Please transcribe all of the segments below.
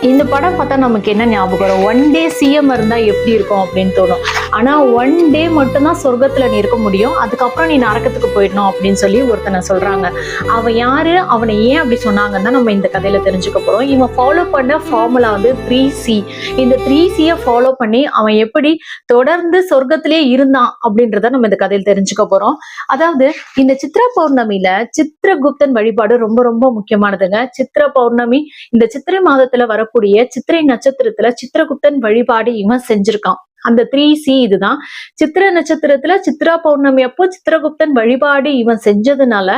இந்த படம் பார்த்தா நமக்கு என்ன ஞாபகம் வரும்? ஒன் டே சிஎம் இருந்தா எப்படி இருக்கும் அப்படின்னு தோணும். ஆனா ஒன் டே மட்டும்தான் சொர்க்கத்துல நீ இருக்க முடியும், அதுக்கப்புறம் நீ நரகத்துக்கு போயிடணும் அப்படின்னு சொல்லி ஒருத்தனை சொல்றாங்க. அவன் யாரு, அவனை ஏன் அப்படி சொன்னாங்கன்னா நம்ம இந்த கதையில தெரிஞ்சுக்க போறோம். இவன் ஃபாலோ பண்ண ஃபார்முலா வந்து 3C. இந்த 3C ஃபாலோ பண்ணி அவன் எப்படி தொடர்ந்து சொர்க்கத்திலே இருந்தான் அப்படின்றத நம்ம இந்த கதையில தெரிஞ்சுக்க போறோம். அதாவது இந்த சித்ரா பௌர்ணமியில சித்ரகுப்தன் வழிபாடு ரொம்ப ரொம்ப முக்கியமானதுங்க. சித்ரா பௌர்ணமி இந்த சித்திரை மாதத்துல வரக்கூடிய சித்திரை நட்சத்திரத்துல சித்ரகுப்தன் வழிபாடு இவன் செஞ்சிருக்கான். அந்த 3C இதுதான். சித்திர நட்சத்திரத்துல சித்ரா பௌர்ணமி அப்போ சித்ரகுப்தன் வழிபாடு இவன் செஞ்சதுனால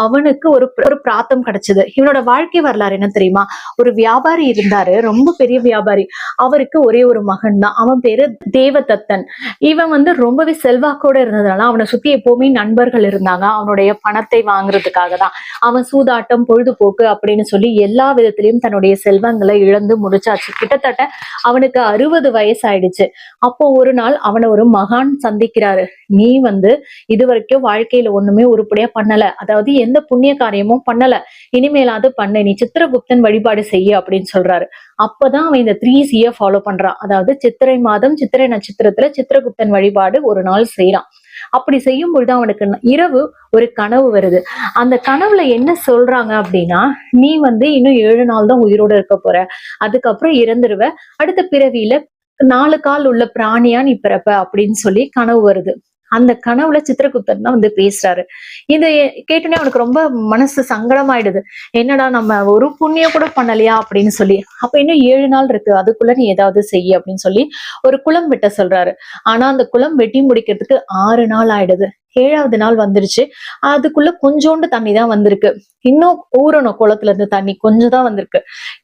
அவனுக்கு ஒரு பிராத்தம் கிடைச்சது. இவனோட வாழ்க்கை வரலாறு என்ன தெரியுமா? ஒரு வியாபாரி இருந்தாரு, ரொம்ப பெரிய வியாபாரி. அவருக்கு ஒரே ஒரு மகன் தான். அவன் பேரு தேவதத்தன். இவன் வந்து ரொம்பவே செல்வாக்கோட இருந்ததுனால அவனை சுத்தி எப்பவுமே நண்பர்கள் இருந்தாங்க. அவனுடைய பணத்தை வாங்குறதுக்காக தான். அவன் சூதாட்டம், பொழுதுபோக்கு அப்படின்னு சொல்லி எல்லா விதத்திலையும் தன்னுடைய செல்வங்களை இழந்து முடிச்சாச்சு. கிட்டத்தட்ட அவனுக்கு 60 வயசு ஆயிடுச்சு. அப்போ ஒரு நாள் அவனை ஒரு மகான் சந்திக்கிறாரு. நீ வந்து இது வரைக்கும் வாழ்க்கையில ஒண்ணுமே உருப்படியா பண்ணல, அதாவது எந்த புண்ணிய காரியமும் பண்ணல, இனிமேலாவது பண்ண, நீ சித்திரகுப்தன் வழிபாடு செய்ய அப்படின்னு சொல்றாரு. அப்பதான் அவன் இந்த 3C ஃபாலோ பண்றான். அதாவது சித்திரை மாதம் சித்திரை நட்சத்திரத்துல சித்திரகுப்தன் வழிபாடு ஒரு நாள் செய்யறான். அப்படி செய்யும் பொழுது அவனுக்கு இரவு ஒரு கனவு வருது. அந்த கனவுல என்ன சொல்றாங்க அப்படின்னா, நீ வந்து இன்னும் 7 நாள் தான் உயிரோட இருக்க போற, அதுக்கப்புறம் இறந்துருவ, அடுத்த பிறவியில 4 கால் உள்ள பிராணியா நீ பிறப்ப அப்படின்னு சொல்லி கனவு வருது. அந்த கனவுல சித்திரகுப்தன் தான் வந்து பேசுறாரு. இத கேட்டோன்னே அவனுக்கு ரொம்ப மனசு சங்கடமாயிடுது. என்னடா நம்ம ஒரு புண்ணியம் கூட பண்ணலையா அப்படின்னு சொல்லி. அப்ப இன்னும் 7 நாள் இருக்கு, அதுக்குள்ள நீ ஏதாவது செய்ய அப்படின்னு சொல்லி ஒரு குளம் வெட்ட சொல்றாரு. ஆனா அந்த குளம் வெட்டி முடிக்கிறதுக்கு 6 நாள் ஆயிடுது. 7வது நாள் வந்துருச்சு. அதுக்குள்ள கொஞ்சோண்டு தண்ணி தான் வந்திருக்கு. இன்னும் ஊறணும், குளத்துல இருந்து தண்ணி கொஞ்சம் தான் வந்திருக்கு.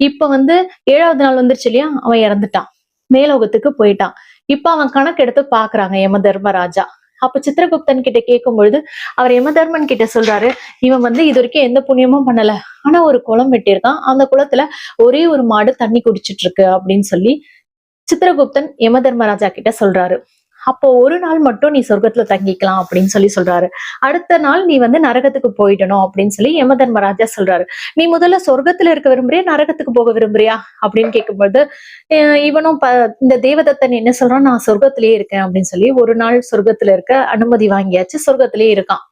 இப்ப வந்து 7வது நாள் வந்துருச்சு இல்லையா, அவன் இறந்துட்டான், மேலோகத்துக்கு போயிட்டான். இப்ப அவன் கணக்கு எடுத்து பாக்குறாங்க யம தர்மராஜா. அப்ப சித்திரகுப்தன் கிட்ட கேட்கும் பொழுது அவர் யமதர்மன் கிட்ட சொல்றாரு, இவன் வந்து இது வரைக்கும் எந்த புண்ணியமும் பண்ணல, ஆனா ஒரு குளம் வெட்டியிருக்கான், அந்த குளத்துல ஒரே ஒரு மாடு தண்ணி குடிச்சிட்டு இருக்கு அப்படின்னு சொல்லி சித்திரகுப்தன் யமதர்மராஜா கிட்ட சொல்றாரு. அப்போ ஒரு நாள் மட்டும் நீ சொர்க்கத்துல தங்கிக்கலாம் அப்படின்னு சொல்லி சொல்றாரு. அடுத்த நாள் நீ வந்து நரகத்துக்கு போயிடணும் அப்படின்னு சொல்லி யமதர்மராஜா சொல்றாரு. நீ முதல்ல சொர்க்கத்துல இருக்க விரும்புறியா, நரகத்துக்கு போக விரும்புறியா அப்படின்னு கேட்கும்போது இவனும் இந்த தேவதத்தன் என்ன சொல்றான், நான் சொர்க்கத்திலேயே இருக்கேன் அப்படின்னு சொல்லி ஒரு நாள் சொர்க்கத்துல இருக்க அனுமதி வாங்கியாச்சு, சொர்க்கத்திலேயே இருக்கான்.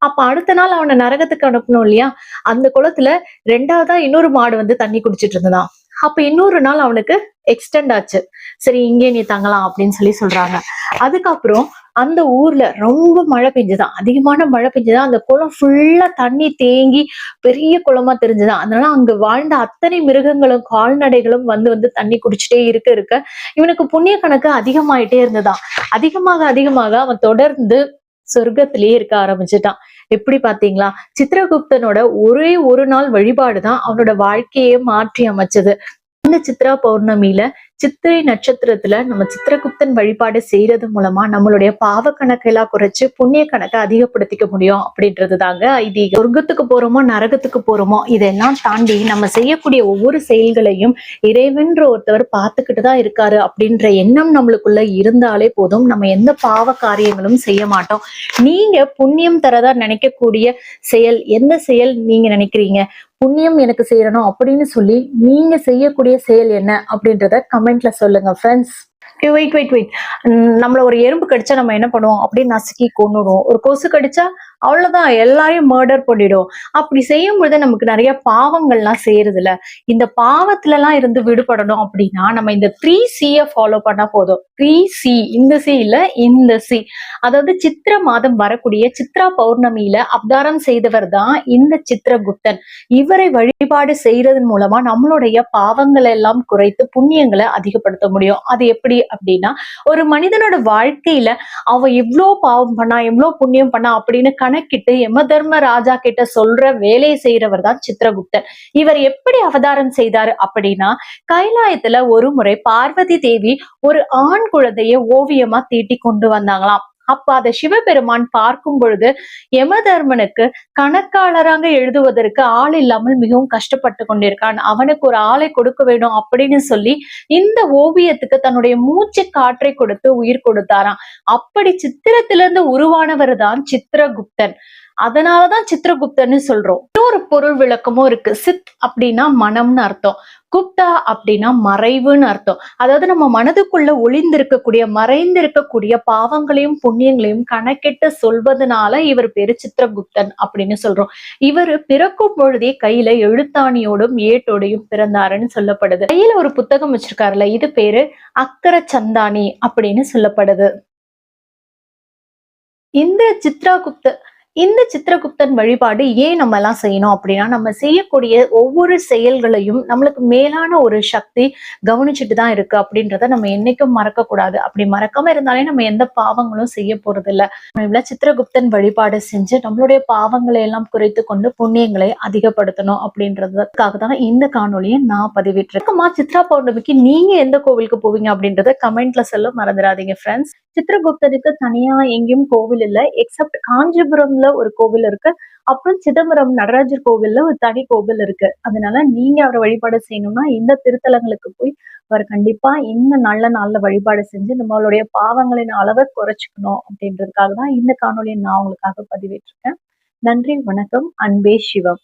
அப்ப அடுத்த நாள் அவனை நரகத்துக்கு அனுப்பணும் இல்லையா, அந்த குளத்துல 2வதா இன்னொரு மாடு வந்து தண்ணி குடிச்சிட்டு இருந்ததான். அப்ப இன்னொரு நாள் அவனுக்கு எக்ஸ்டெண்ட் ஆச்சு. சரி இங்கே நீ தங்கலாம் அப்படின்னு சொல்லி சொல்றாங்க. அதுக்கப்புறம் அந்த ஊர்ல ரொம்ப மழை பெஞ்சுதான், அதிகமான மழை பெஞ்சுதான். அந்த குளம் ஃபுல்லா தண்ணி தேங்கி பெரிய குளமா தெரிஞ்சுதான். அதனால அங்க வாழ்ந்த அத்தனை மிருகங்களும் கால்நடைகளும் வந்து வந்து தண்ணி குடிச்சிட்டே இருக்க இருக்க இவனுக்கு புண்ணிய கணக்கு அதிகமாயிட்டே இருந்ததாம். அதிகமாக அதிகமாக அவன் தொடர்ந்து சொர்க்கத்திலேயே இருக்க ஆரம்பிச்சுட்டான். எப்படி பாத்தீங்களா? சித்திரகுப்தனோட ஒரே ஒரு நாள் வழிபாடுதான் அவனோட வாழ்க்கையே மாற்றி அமைச்சது. இந்த சித்ரா பௌர்ணமியில சித்திரை நட்சத்திரத்துல நம்ம சித்திரகுப்தன் வழிபாடு செய்யறது மூலமா நம்மளுடைய பாவ கணக்கெல்லாம் குறைச்சு புண்ணிய கணக்கை அதிகப்படுத்திக்க முடியும் அப்படின்றது தாங்க ஐதீகம். சொர்க்கத்துக்கு போறோமோ நரகத்துக்கு போறோமோ இதெல்லாம் தாண்டி நம்ம செய்யக்கூடிய ஒவ்வொரு செயல்களையும் இறைவன்ற ஒருத்தவர் பார்த்துக்கிட்டு தான் இருக்காரு அப்படின்ற எண்ணம் நம்மளுக்குள்ள இருந்தாலே போதும், நம்ம எந்த பாவ காரியங்களும் செய்ய மாட்டோம். நீங்க புண்ணியம் தரதா நினைக்கக்கூடிய செயல் எந்த செயல் நீங்க நினைக்கிறீங்க? புண்ணியம் எனக்கு செய்யணும் அப்படின்னு சொல்லி நீங்க செய்யக்கூடிய செயல் என்ன அப்படின்றத கமெண்ட்ல சொல்லுங்க ஃப்ரெண்ட்ஸ். வெயிட் நம்மள ஒரு எறும்பு கடிச்சா நம்ம என்ன பண்ணுவோம், அப்படியே நசுக்கி கொன்னுடும். ஒரு கொசு கடிச்சா அவ்வளவுதான், எல்லாரையும் மர்டர் பண்ணிடும். அப்படி செய்யும் பொழுது நமக்கு நிறைய பாவங்கள்லாம் செய்யறது இல்ல. இந்த பாவத்துல எல்லாம் இருந்து விடுபடணும் அப்படின்னா நம்ம இந்த 3C ஃபாலோ பண்ணா போதும். 3C, இந்த C இல்ல, இந்த C. அதாவது சித்திர மாதம் வரக்கூடிய சித்ரா பௌர்ணமியில அவதாரம் செய்தவர் தான் இந்த சித்திரகுப்தன். இவரை வழிபாடு செய்யறதன் மூலமா நம்மளுடைய பாவங்களை எல்லாம் குறைத்து புண்ணியங்களை அதிகப்படுத்த முடியும். அது எப்படி அப்படின்னா, ஒரு மனிதனோட வாழ்க்கையில அவன் எவ்வளவு பாவம் பண்ணா எவ்வளவு புண்ணியம் பண்ணா அப்படின்னு கணக்கிட்டு யம தர்ம ராஜா கிட்ட சொல்ற வேலையை செய்யறவர் தான் சித்திரகுப்தன். இவர் எப்படி அவதாரம் செய்தாரு அப்படின்னா, கைலாயத்துல ஒரு முறை பார்வதி தேவி ஒரு ஆண் குழந்தைய ஓவியமா தீட்டி கொண்டு வந்தாங்களாம். அப்ப அதை சிவபெருமான் பார்க்கும் பொழுது யமதர்மனுக்கு கணக்காளராக எழுதுவதற்கு ஆள் இல்லாமல் மிகவும் கஷ்டப்பட்டு கொண்டிருக்கான், அவனுக்கு ஒரு ஆளை கொடுக்க வேண்டும் அப்படின்னு சொல்லி இந்த ஓவியத்துக்கு தன்னுடைய மூச்சு காற்றை கொடுத்து உயிர் கொடுத்தாராம். அப்படி சித்திரத்திலிருந்து உருவானவர் தான் சித்திரகுப்தன். அதனாலதான் சித்திரகுப்தன்னு சொல்றோம். இன்னொரு பொருள் விளக்கமும் இருக்கு. சித் அப்படின்னா மனம்னு அர்த்தம். குப்தா அப்படின்னா மறைவுன்னு அர்த்தம். அதாவது நம்ம மனதுக்குள்ள ஒளிந்திருக்கக்கூடிய மறைந்திருக்கக்கூடிய பாவங்களையும் புண்ணியங்களையும் கணக்கிட்டு சொல்வதனால இவர் பேரு சித்திரகுப்தன் அப்படின்னு சொல்றோம். இவரு பிறக்கும் பொழுதே கையில எழுத்தாணியோடும் ஏட்டோடையும் பிறந்தாருன்னு சொல்லப்படுது. கையில ஒரு புத்தகம் வச்சிருக்காருல்ல, இது பேரு அக்கர சந்தானி அப்படின்னு சொல்லப்படுது. இந்த சித்ராகுப்த இந்த சித்திரகுப்தன் வழிபாடு ஏன் நம்ம எல்லாம் செய்யணும் அப்படின்னா, நம்ம செய்யக்கூடிய ஒவ்வொரு செயல்களையும் நம்மளுக்கு மேலான ஒரு சக்தி கவனிச்சுட்டு தான் இருக்கு அப்படின்றத நம்ம என்னைக்கும் மறக்க கூடாது. அப்படி மறக்காம இருந்தாலே நம்ம எந்த பாவங்களும் செய்ய போறதில்ல. இவ்வளவு சித்திரகுப்தன் வழிபாடு செஞ்சு நம்மளுடைய பாவங்களை எல்லாம் குறைத்து கொண்டு புண்ணியங்களை அதிகப்படுத்தணும் அப்படின்றதுக்காக தான் இந்த காணொலியை நான் பதிவிட்டிருக்கேன். சித்ரா பௌர்ணமிக்கு நீங்க எந்த கோவிலுக்கு போவீங்க அப்படின்றத கமெண்ட்ல சொல்ல மறந்துடாதீங்க ஃப்ரெண்ட்ஸ். சித்திரகுப்தனுக்கு தனியா எங்கேயும் கோவில் இல்ல. எக்ஸப்ட் காஞ்சிபுரம்ல ஒரு கோவில் இருக்கு. அப்புறம் சிதம்பரம் நடராஜர் கோவில்ல ஒரு தனி கோவில் இருக்கு. அதனால நீங்க அவரை வழிபாடு செய்யணும்னா இந்த திருத்தலங்களுக்கு போய் அவர் கண்டிப்பா இந்த நல்ல நாள்ல வழிபாடு செஞ்சு நம்மளுடைய பாவங்களின் அளவை குறைச்சுக்கணும் அப்படின்றதுக்காக தான் இந்த காணொலியை நான் உங்களுக்காக பதிவிட்டிருக்கேன். நன்றி, வணக்கம். அன்பே சிவம்.